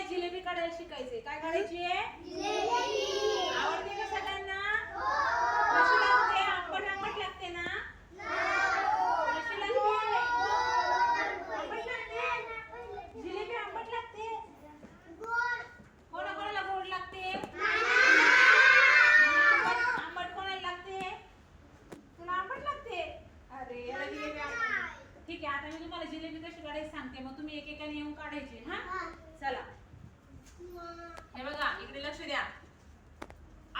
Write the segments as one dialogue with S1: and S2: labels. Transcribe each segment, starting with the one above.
S1: जिलेबी काढायला शिकायचे. काय काढायची आहे? आवडते का सगळ्यांना? कशी लागते? आंबट आंबट लागते ना? कशी लागते? आंबट लागते? जिलेबी आंबट लागते? कोणाकोणाला गोड लागते? आंबट कोणाला लागते? तुला आंबट लागते? अरे जिलेबी आंबट. ठीक आहे, आता मी तुम्हाला जिलेबी कशी काढायची सांगते, मग तुम्ही एकेकाने येऊन काढायची. हा, चला. हे बघा, इकडे लक्ष द्या.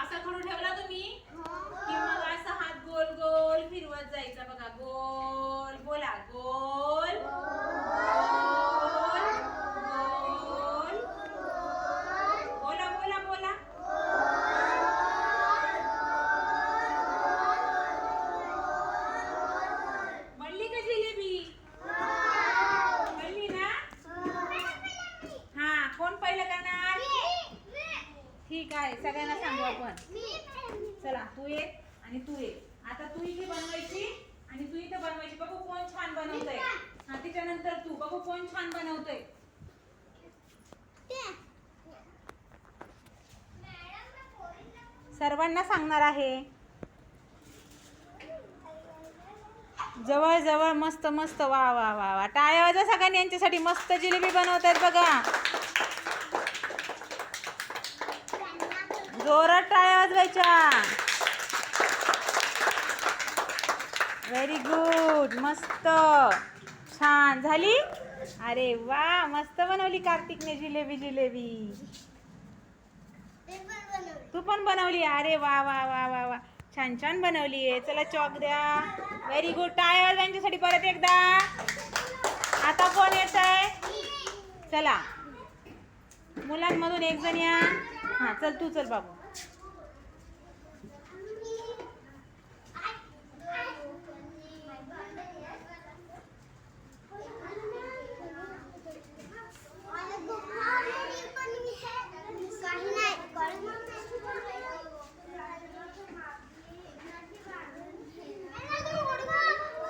S1: असा खडू ठेवला तुम्ही की मग असा हात गोल गोल फिरवत जायचा. बघा, गोल. बोला, गोल गोल गोल. बोला बोला बोला. बनली का जिलेबी? बनली ना? हा, कोण पहिलं करणार? ठीक आहे, सगळ्यांना सांगू आपण. चला, तू ये आणि तू ये. आता तू इथे बनवायची आणि तू इथे बनवायची. बघू कोण छान बनवतंय. हा, त्याच्यानंतर तू. बघू कोण छान बनवतंय. सर्वांना सांगणार आहे. जवळ जवळ मस्त मस्त. वा वा वा वा. टाळ्या वाजवा सगळ्यांनी यांच्यासाठी. मस्त जिलेबी बनवतायत बघा. जोरात टाळ्या वाजवायच्या. Very good. मस्त छान झाली. अरे वा, मस्त बनवली कार्तिकने जिलेबी. जिलेबी तू पण बनवली. अरे वा वा वा वा वा, छान छान बनवली आहे. चला चॉक द्या. Very good. टाळ्या वाजवा यांच्यासाठी परत एकदा. आता कोण येत आहे? चला, मुलांमधून एक जण या. हा, चल तू चल बाबू.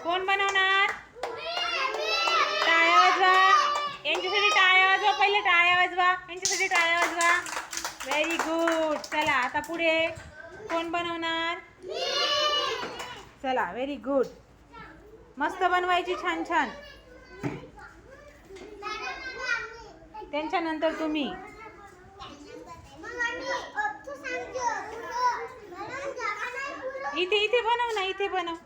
S1: कोण बनवणार? टाळ्या वाजवा यांच्यासाठी. टाळ्या वाजवा. पहिले टाळ्या वाजवा यांच्यासाठी. टाळ्या वाजवा. Very good. चला, आता पुढे कोण बनवणार? चला, व्हेरी गुड. मस्त बनवायची. छान छान. त्यांच्यानंतर तुम्ही. इथे इथे बनव ना. इथे बनव.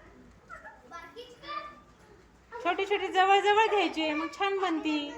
S1: छोटी छोटी जवळ जवळ घ्यायची, मग छान बनती.